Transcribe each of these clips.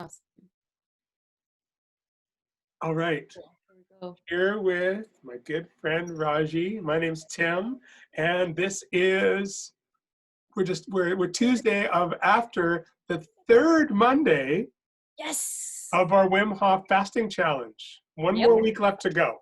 Awesome. All right. Cool. Here we go. Here with my good friend Rajie. My name's Tim, and this is we're Tuesday of after the third Monday Yes. of our Wim Hof fasting challenge. One Yep. more week left to go.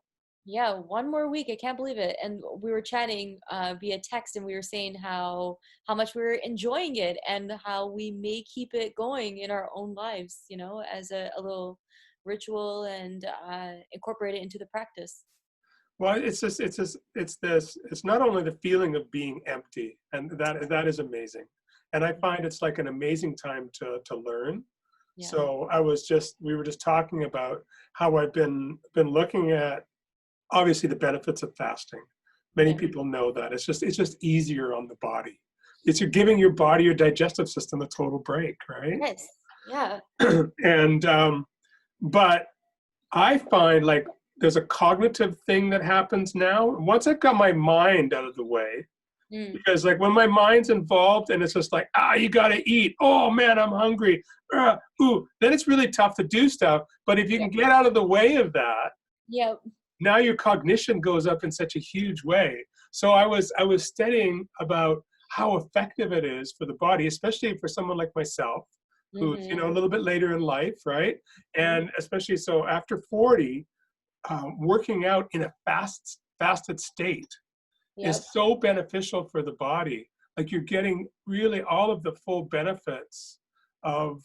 Yeah, one more week. I can't believe it. And we were chatting via text, and we were saying how much we were enjoying it and how we may keep it going in our own lives, you know, as a little ritual and incorporate it into the practice. Well, it's not only the feeling of being empty, and that is amazing. And I find it's like an amazing time to learn. Yeah. So we were just talking about how I've been looking at obviously the benefits of fasting. Many Yeah. people know that. It's just easier on the body. You're giving your body, your digestive system, a total break, right? Yes. Yeah. And but I find like there's a cognitive thing that happens now. Once I've got my mind out of the way, because like when my mind's involved and it's just like, you gotta eat. Oh man, I'm hungry. Then it's really tough to do stuff. But if you can get out of the way of that, Yep. now your cognition goes up in such a huge way. So I was studying about how effective it is for the body, especially for someone like myself, who's a little bit later in life, right? And especially so after 40, working out in a fasted state is so beneficial for the body. Like you're getting really all of the full benefits of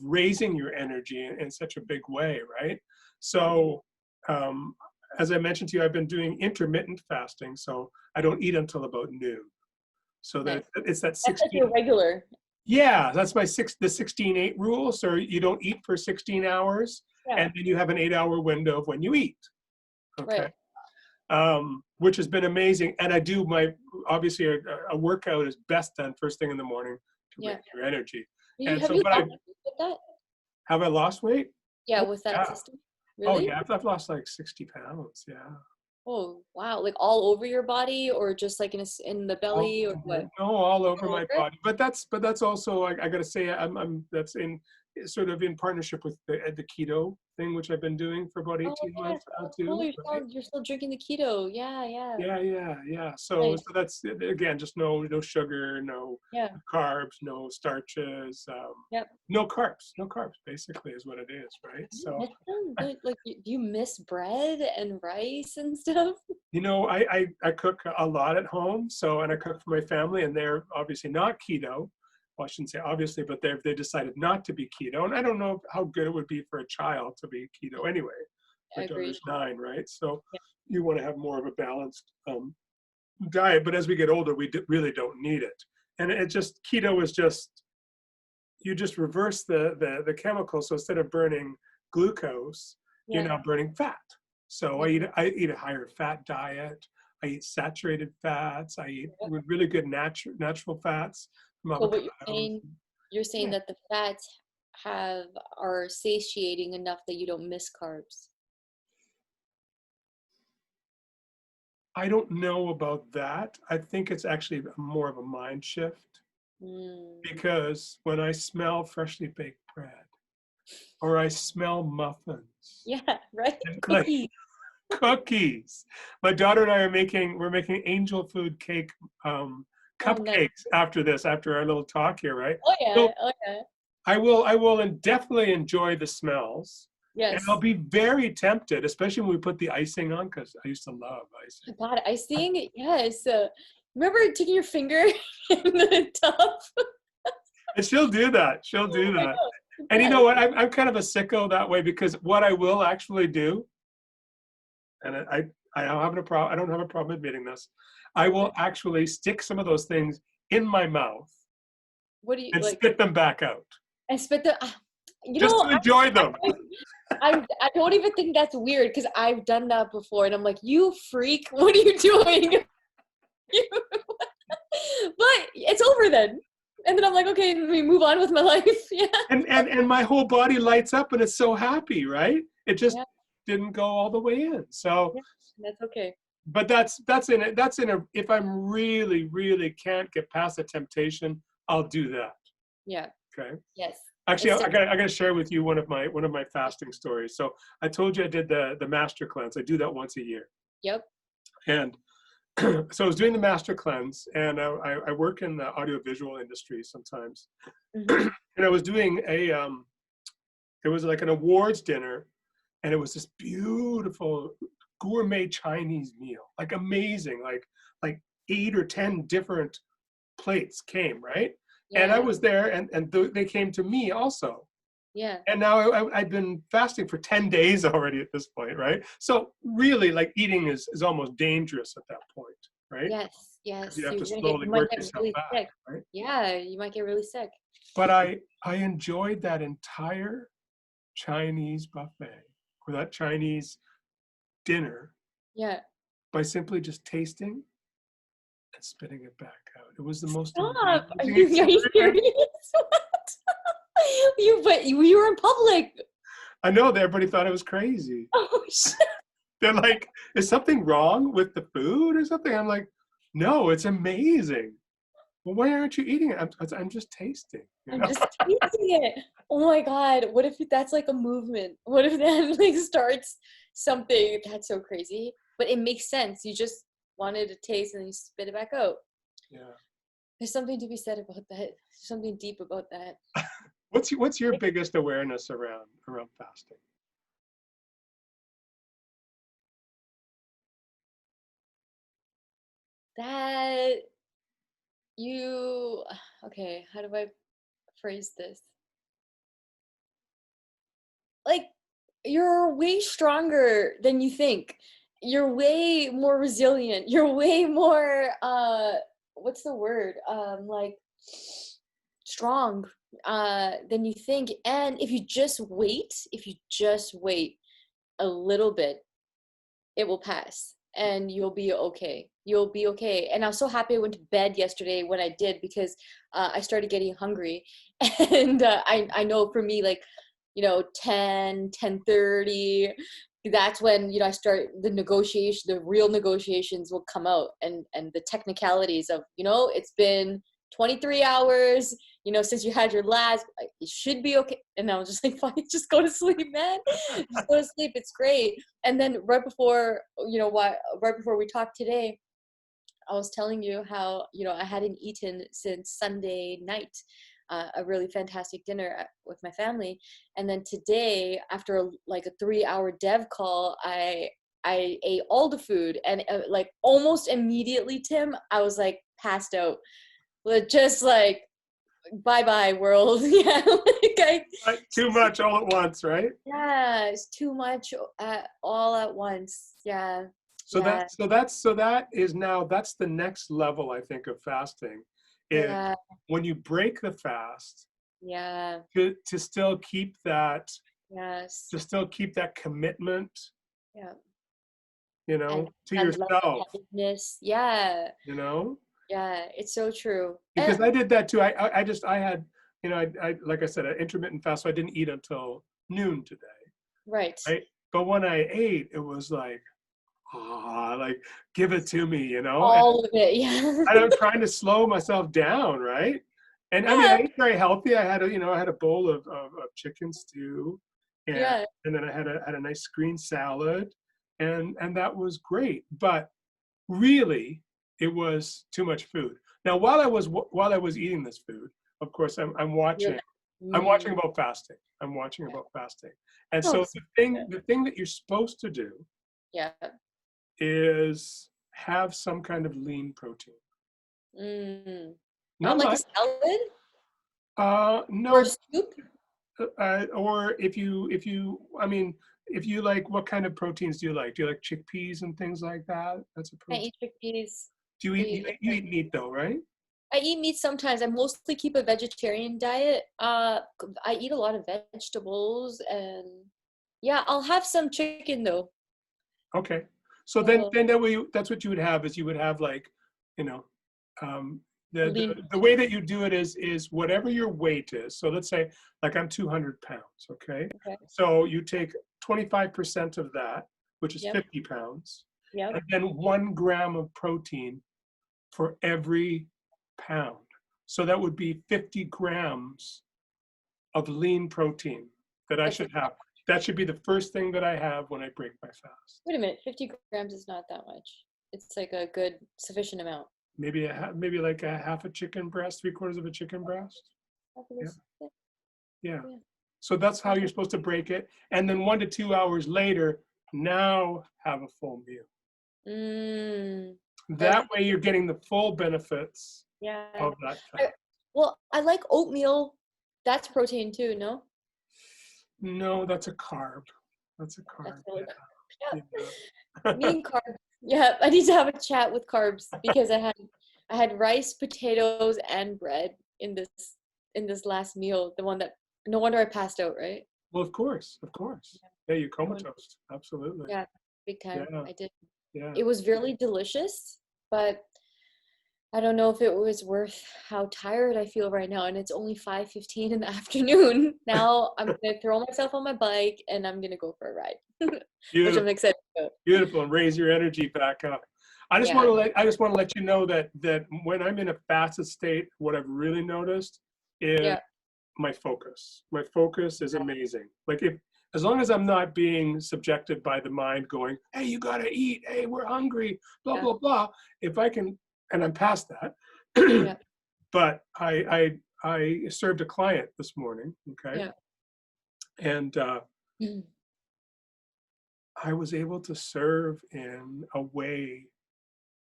raising your energy in such a big way, right? So as I mentioned to you, I've been doing intermittent fasting, so I don't eat until about noon. So that it's that 16. That's like your regular. Yeah, that's the 16-8 rule. So you don't eat for 16 hours, and then you have an 8-hour window of when you eat. Okay. Right. Which has been amazing. And I do obviously a workout is best done first thing in the morning to raise your energy. And Have so, you but lost weight with that? have I lost weight? Yeah, Oh, with that yeah. system. Oh Really? yeah, I've lost like 60 pounds. Yeah. Oh wow! Like all over your body, or just like in the belly, or what? No, all over All my over? body. But that's also I got to say that's in sort of in partnership with the keto thing, which I've been doing for about 18 Oh yes! months now Oh cool! too. Right? You're still drinking the keto. Yeah, yeah. Yeah. So Nice. that's again just no sugar, no Yeah. carbs, no starches, Yep. no carbs. Basically, is what it is, right? Do you So, miss them? Like, do you miss bread and rice and stuff? I cook a lot at home, and I cook for my family, and they're obviously not keto. Well, I shouldn't say obviously, but they decided not to be keto, and I don't know how good it would be for a child to be keto anyway. I My agree. daughter's 9, right? So Yeah. you want to have more of a balanced diet, but as we get older, we really don't need it. And keto is you just reverse the chemicals. So instead of burning glucose, you're now burning fat. So I eat a higher fat diet. I eat saturated fats. I eat really good natural fats from So what avocados. you're saying that the fats are satiating enough that you don't miss carbs. I don't know about that. I think it's actually more of a mind shift, because when I smell freshly baked bread or I smell muffins, Yeah, right. and cookies. My daughter and I we're making angel food cake Nice. cupcakes after our little talk here, right? Oh yeah, So oh yeah. I will and definitely enjoy the smells. And I'll Yes. be very tempted, especially when we put the icing on, because I used to love icing. God, icing, yes. Remember taking your finger in the tub? And she'll do that. She'll do I that. know. And you Yes. know what? I'm kind of a sicko that way, because what I will actually do, and I don't have a problem admitting this, I will actually stick some of those things in my mouth What do you and like? spit them back out, I spit the. You just know, to enjoy them. I don't even think that's weird because I've done that before, and I'm like, you freak! What are you doing? But it's over then, and then I'm like, okay, let me move on with my life. Yeah. And my whole body lights up, and it's so happy, right? It just Yeah. didn't go all the way in. So, Yeah. That's okay. but that's in it. That's in a. If I'm really can't get past the temptation, I'll do that. Yeah. Okay. Yes. Actually, It's I gotta share with you one of my fasting stories. So I told you I did the master cleanse. I do that once a year, yep. and so I was doing the master cleanse, and I work in the audiovisual industry sometimes, Mm-hmm. and I was doing it was like an awards dinner, and it was this beautiful gourmet Chinese meal, like amazing, like 8 or 10 different plates came, right? And I Yeah. was there, and they came to me also. Yeah. And now I've been fasting for 10 days already at this point, right? So really, like, eating is almost dangerous at that point, right? Yes. Because you Yes. have You're to gonna get. slowly You might work get yourself really back, sick. right? Yeah. You might get really sick. But I enjoyed that entire Chinese buffet or that Chinese dinner Yeah. by simply just tasting and spitting it back out. It was the most Stop. Are amazing you experience. serious? What? You were in public. I know that everybody thought I was crazy. Oh shit. They're like, is something wrong with the food or something? I'm like, no, it's amazing. Well, why aren't you eating it? I'm just tasting, you I'm know? just tasting it. Oh my god. What if that's like a movement? What if that like starts something? That's so crazy. But it makes sense. You just wanted to taste and then you spit it back out. Yeah. There's something to be said about that. Something deep about that. What's your biggest awareness around fasting? That you okay, how do I phrase this? Like you're way stronger than you think. You're way more resilient. You're way more what's the word? Like strong than you think. And if you just wait a little bit, it will pass and you'll be okay. You'll be okay. And I was so happy I went to bed yesterday when I did because I started getting hungry. And I know for me, like, 10:30, that's when, I start the real negotiations will come out and the technicalities of, it's been 23 hours, since you had your last, it should be okay. And I was just like, fine, just go to sleep, man. Just go to sleep. It's great. And then right before we talked today, I was telling you how, I hadn't eaten since Sunday night, a really fantastic dinner with my family. And then today, after like a 3-hour dev call, I ate all the food and like almost immediately, Tim, I was like passed out. Just like, bye-bye world. Yeah. Like, too much all at once, right? Yeah, it's too much all at once. Yeah. So Yeah. that's the next level, I think, of fasting, is Yeah. when you break the fast, Yeah. to still keep that Yes. commitment, Yeah. And to and yourself, level-headedness. Yeah. you know. Yeah. It's so true. Because I did that too. I had, I like I said, an intermittent fast, so I didn't eat until noon today, Right. right? But when I ate, it was like, like, give it to me, All of it. Yeah. And I'm trying to slow myself down, right? And I mean, I Yeah. ate very healthy. I had a bowl of chicken stew, and Yeah. and then I had a nice green salad, and that was great. But really, it was too much food. Now, while I was eating this food, of course, I'm You're watching. like, I'm watching mm, about fasting. I'm watching yeah. about fasting. And Oh, so it's the so thing good. the thing that you're supposed to do Yeah. is have some kind of lean protein. Mm. Not Not like a much. salad or a No, soup. or I mean, if you like, what kind of proteins do you like? Do you like chickpeas and things like that? That's a I protein. eat chickpeas. Do you eat you, eat- you eat meat though, right? I eat meat sometimes. I mostly keep a vegetarian diet. I eat a lot of vegetables and yeah, I'll have some chicken though. Okay. So then So then that way that's what you would have, is you would have, like, you know, um, the, lean the the way protein. that you do it is whatever your weight is. So let's say, like, I'm 200 pounds. Okay. Okay. So you take 25% of that, which is Yep. 50 pounds, Yep. and then 1 gram of protein for every pound. So that would be 50 grams of lean protein that I That's should like, have. That should be the first thing that I have when I break my fast. wait a minute, 50 grams is not that much. It's like a good, sufficient amount. Maybe like a half a chicken breast, 3/4 of a chicken breast. Half of Yeah, this- Yeah, yeah. yeah. So that's how Okay. you're supposed to break it. And then 1 to 2 hours later, now have a full meal. That's That way you're getting the full benefits yeah. of that I, fast. well, I like oatmeal. That's protein too, no? No, that's a carb. That's a That's carb. really Yeah. yeah. Me and carbs. Yeah, I need to have a chat with carbs because I had rice, potatoes, and bread in this last meal. The one that no wonder I passed out, right? Well, of course, of course. Yeah, you're No wonder. comatose. Absolutely. Yeah, big time. Yeah, I did. yeah. It was really delicious, but I don't know if it was worth how tired I feel right now. And it's only 5:15 in the afternoon. Now I'm gonna throw myself on my bike and I'm gonna go for a ride, which I'm Beautiful, excited about. beautiful, and raise your energy back up. I just Yeah, want to let you know that when I'm in a fasted state, what I've really noticed is yeah, my focus. My focus is amazing. Like as long as I'm not being subjected by the mind going, hey, you gotta eat, hey, we're hungry, blah, yeah, blah, blah. If I can, and I'm past that, yeah, but I served a client this morning, okay? yeah. And Mm. I was able to serve in a way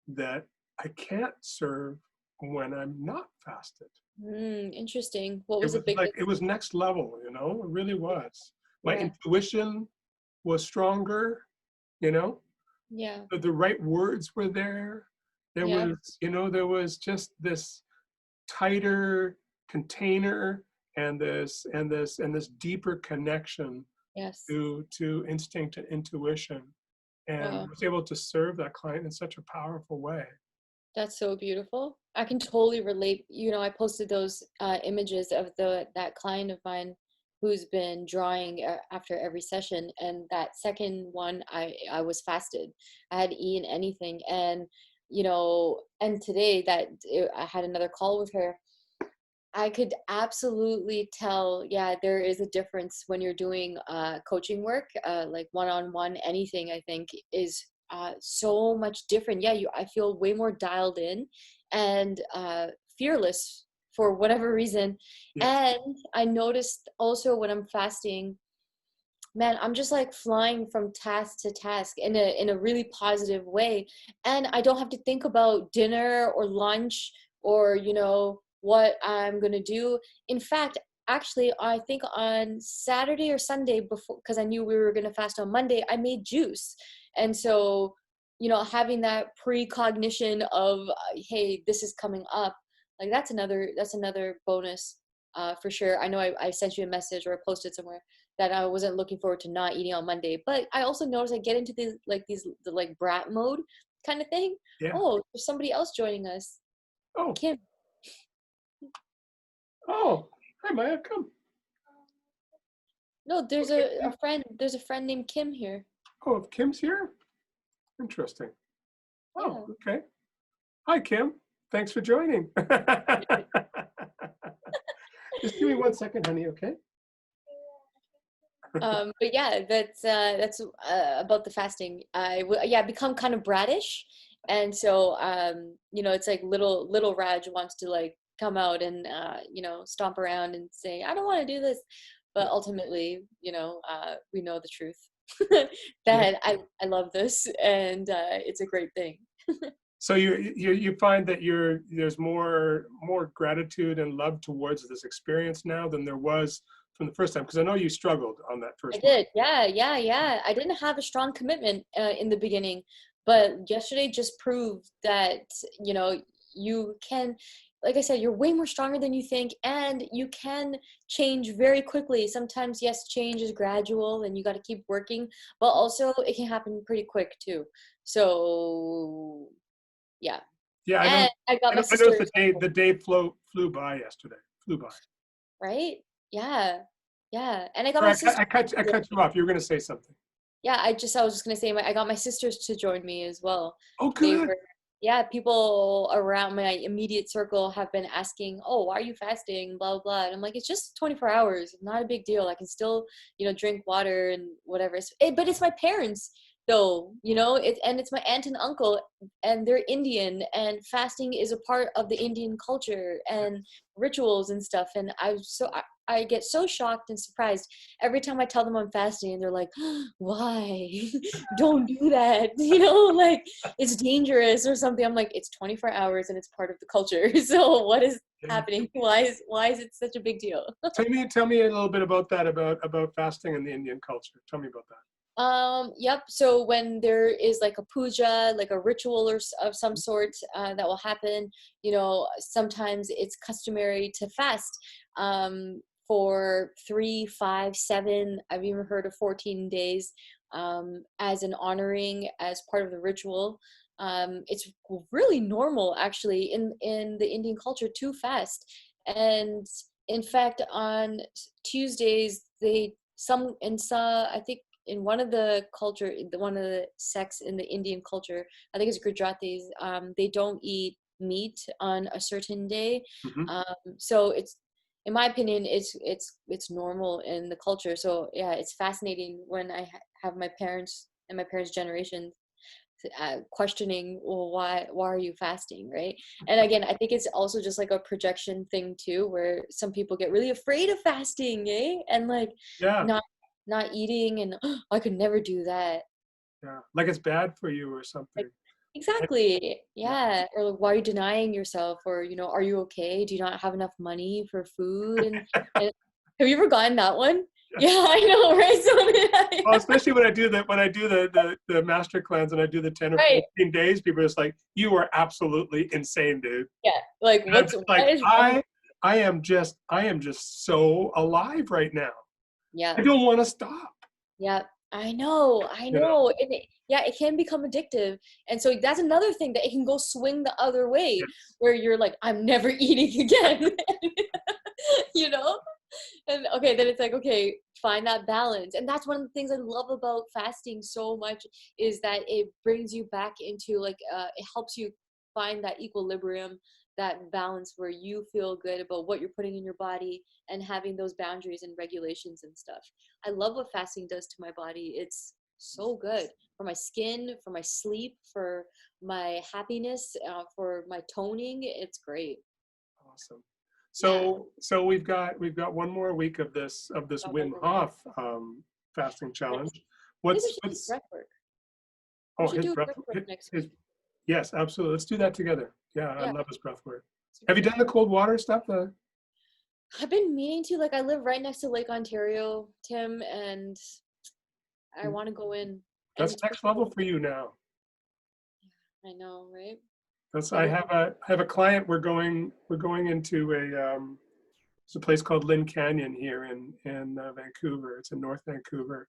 that I can't serve when I'm not fasted. Interesting. What was the big It was next level, you know, it really was. My yeah, intuition was stronger, you know, yeah, the right words were there. There yeah, was, there was just this tighter container and this deeper connection yes. to instinct and intuition, and Wow. was able to serve that client in such a powerful way. That's so beautiful. I can totally relate. I posted those images of that client of mine who's been drawing after every session, and that second one, I was fasted. I hadn't eaten anything, and and today I had another call with her. I could absolutely tell, yeah, there is a difference when you're doing coaching work, like one-on-one, anything, I think is so much different. Yeah, I feel way more dialed in and fearless for whatever reason. Yes. And I noticed also when I'm fasting, man, I'm just like flying from task to task in a really positive way. And I don't have to think about dinner or lunch or, what I'm going to do. In fact, actually, I think on Saturday or Sunday before, because I knew we were going to fast on Monday, I made juice. And so, having that precognition of, hey, this is coming up, like that's another bonus for sure. I know I sent you a message or I posted somewhere that I wasn't looking forward to not eating on Monday. But I also noticed I get into the brat mode kind of thing. Yeah. Oh, there's somebody else joining us. Oh. Kim. Oh. Hi, Maya. Come. No, there's Okay. a friend named Kim here. Oh, if Kim's here. Interesting. Oh, Yeah. okay. Hi, Kim. Thanks for joining. Just give me 1 second, honey. Okay. But yeah, that's about the fasting. I become kind of brattish, and so it's like little Raj wants to like come out and stomp around and say, I don't want to do this, but ultimately, we know the truth Yeah. that I love this, and it's a great thing. So you find that there's more gratitude and love towards this experience now than there was from the first time, because I know you struggled on that I first one. did. Yeah. I didn't have a strong commitment in the beginning, but yesterday just proved that, you can, like I said, you're way more stronger than you think, and you can change very quickly. Sometimes, yes, change is gradual and you got to keep working, but also it can happen pretty quick too. So, yeah. Yeah, And I got my I noticed sister's, the day flew by yesterday. Flew by. right? Yeah. Yeah. And I got Or my sister. I cut you off. You were going to say something. Yeah, I was just gonna say I got my sisters to join me as well. Oh, They good. were yeah, people around my immediate circle have been asking, "Oh, why are you fasting?" Blah blah blah. And I'm like, it's just 24 hours, not a big deal. I can still, drink water and whatever. But it's my parents, though. It's my aunt and uncle, and they're Indian, and fasting is a part of the Indian culture and rituals and stuff. And I get so shocked and surprised every time I tell them I'm fasting, and they're like, "Why? Don't do that." Like it's dangerous or something. I'm like, it's 24 hours and it's part of the culture. So what is Yeah. happening? Why is it such a big deal? Tell me a little bit about that, about fasting in the Indian culture. Tell me about that. Yep. So when there is like a puja, like a ritual of some sort that will happen, sometimes it's customary to fast for 3, 5, 7. I've even heard of 14 days as an honoring, as part of the ritual. It's really normal, actually, in the Indian culture to fast. And in fact, on Tuesdays, I think in one of the sects in the Indian culture, I think it's Gujaratis, they don't eat meat on a certain day. Hmm. So it's, in my opinion, it's normal in the culture. So yeah, it's fascinating when I have my parents and my parents' generation questioning, well, why are you fasting, right? And again, I think it's also just like a projection thing too, where some people get really afraid of fasting, and like Yeah, not not eating, and I could never do that. yeah. Like it's bad for you or Like, something. I- exactly, yeah. yeah. Or like, why are you denying yourself? Or are you okay? Do you not have enough money for food? And have you ever gotten that one? Yeah, I know, right? So Well, yeah, especially when I do the master cleanse and I do the 10 or right, 14 days, people are just like, "You are absolutely insane, dude." yeah. Like, And I'm just what like, is wrong with? I am just so alive right now. Yeah. I don't want to stop. Yeah, I know, I You know? know. Yeah, it can become addictive. And so that's another thing, that it can go swing the other way, Yes. where you're like, I'm never eating again. you know? And okay, then it's like, okay, find that balance. And that's one of the things I love about fasting so much, is that it brings you back into like, it helps you find that equilibrium, that balance where you feel good about what you're putting in your body, and having those boundaries and regulations and stuff. I love what fasting does to my body. It's so good for my skin, for my sleep, for my happiness, for my toning. It's great. Awesome. Yeah. So we've got one more week of this Got one Wim more week. Hof fasting Nice. challenge. I think we What's should do what's breath work. We oh should his do breath breath work next his week. yes, absolutely. Let's do that together. Yeah, I Yeah, love his breath work. let's Have do you done that. the cold water stuff? I've been meaning to, like, I live right next to Lake Ontario, Tim, and I want to go in That's anytime. next level for you now. I know, right? That's But I it's, have a client. We're going into it's a place called Lynn Canyon here in Vancouver. It's in North Vancouver,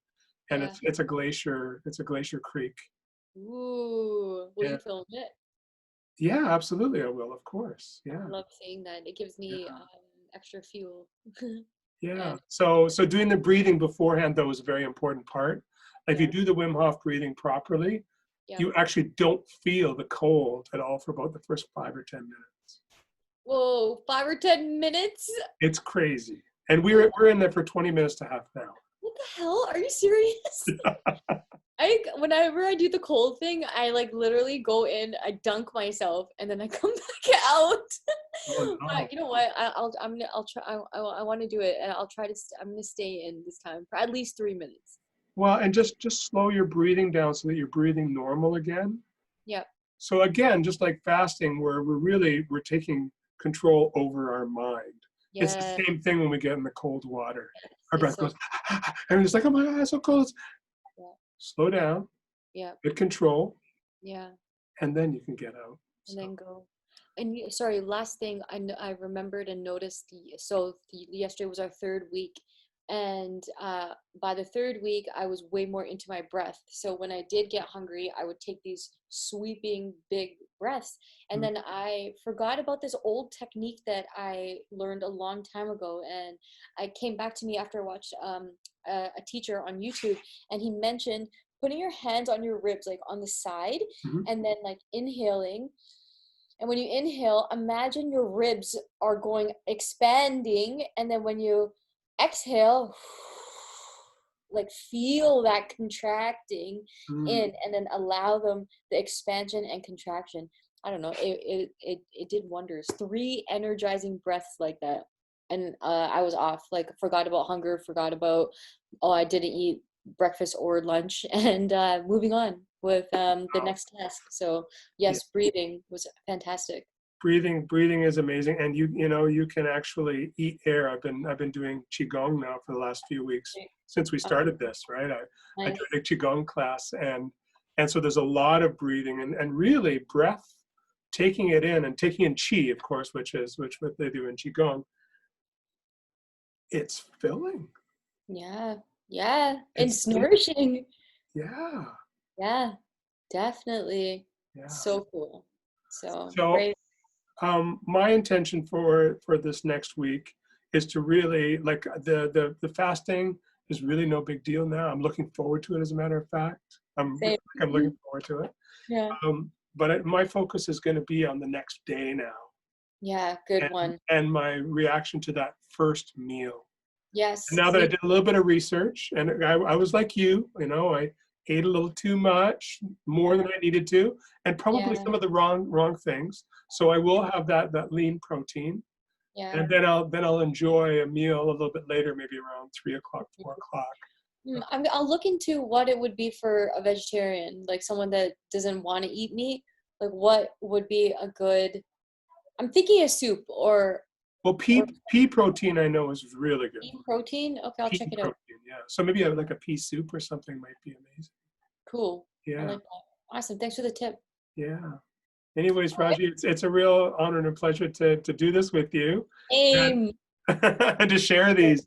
and yeah. it's a glacier. It's a glacier creek. Ooh, will you And film it? yeah, absolutely, I will. Of course. I Yeah, love seeing that. It gives me yeah, extra fuel. yeah. And So doing the breathing beforehand though is a very important part. If you yeah, do the Wim Hof breathing properly, yeah. you actually don't feel the cold at all for about the first 5 or 10 minutes. Whoa, 5 or 10 minutes? It's crazy. And Oh, we're in there for 20 minutes to half an hour. what the hell? Are you serious? Whenever I do the cold thing, I like literally go in, I dunk myself, and then I come back out. Oh no. But you know what? I'll try. I want to do it, and I'll try to. I'm gonna stay in this time for at least 3 minutes. Well, and just slow your breathing down so that you're breathing normal again. Yep. So again, just like fasting, where we're taking control over our mind. It's the Yeah. same thing when we get in the cold water. Our It's breath so. goes, and we're just like, oh my God, it's so cold. Yeah. Slow down, Yeah. get control, Yeah. and then you can get out. And So then go. And sorry, last thing I remembered and noticed. Yesterday was our third week, and by the third week, I was way more into my breath. So when I did get hungry, I would take these sweeping big breaths, and mm, then I forgot about this old technique that I learned a long time ago, and I came back to me after I watched a teacher on YouTube, and he mentioned putting your hands on your ribs, like on the side, Mhm. and then like inhaling. And when you inhale, imagine your ribs are going expanding. And then when you exhale, like feel that contracting Mm. in, and then allow them the expansion and contraction. I don't know. It did wonders. 3 energizing breaths like that. And I was off, like forgot about hunger, forgot about, oh, I didn't eat breakfast or lunch, and moving on with the Wow. next task. So Yeah. yes, breathing was fantastic. Breathing is amazing, and you can actually eat air. I've been doing qigong now for the last few weeks Right. since we Oh, started this, right? I nice. joined a qigong class, and so there's a lot of breathing and really breath, taking it in and taking in qi, of course, which what they do in qigong. It's filling. Yeah, yeah, It's it's nourishing. yeah, Yeah, definitely. yeah. So cool. So So great. my intention for this next week is to really like the fasting is really no big deal now. I'm looking forward to it. As a matter of fact, Same. I'm looking forward to it. Yeah. My focus is going to be on the next day now, Yeah, good and one. my reaction to that first meal. And Yes, now that I sleep. did a little bit of research, and I was like I ate a little too much, more Yeah, than I needed to, and probably yeah, some of the wrong things. So I yeah, will have that lean protein, yeah. and then I'll enjoy a meal a little bit later, maybe around 3 o'clock, 4 o'clock. I'll look into what it would be for a vegetarian, like someone that doesn't want to eat meat. Like what would be a good, I'm thinking a soup Well, or pea protein I know is really good. bean protein. Okay, I'll Pea check it out. protein, yeah. So maybe like a pea soup or something might be amazing. Cool. I Yeah, like that. Awesome. Thanks for the tip. yeah. Anyways, All right. Raji, it's a real honor and a pleasure to do this with you, and Aim. and to share Yeah,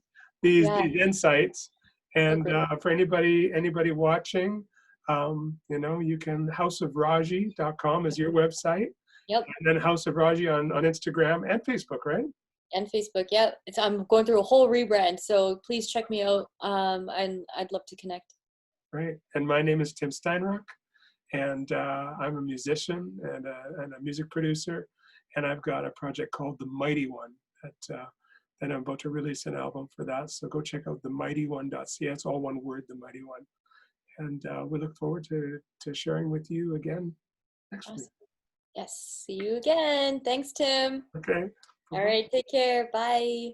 these insights. And agree. for anybody watching, you can houseofraji.com is your website, Yep. and then House of Raji on Instagram and Facebook, right? And Facebook. Yep. I'm going through a whole rebrand, so please check me out. And I'd love to connect. Right. And my name is Tim Steinruck, and I'm a musician and a music producer, and I've got a project called The Mighty One that I'm about to release an album for that. So go check out themightyone.ca. It's all one word, The Mighty One. And we look forward to sharing with you again next week. Awesome. Yes. See you again. Thanks, Tim. Okay. All Bye-bye. right. Take care. Bye.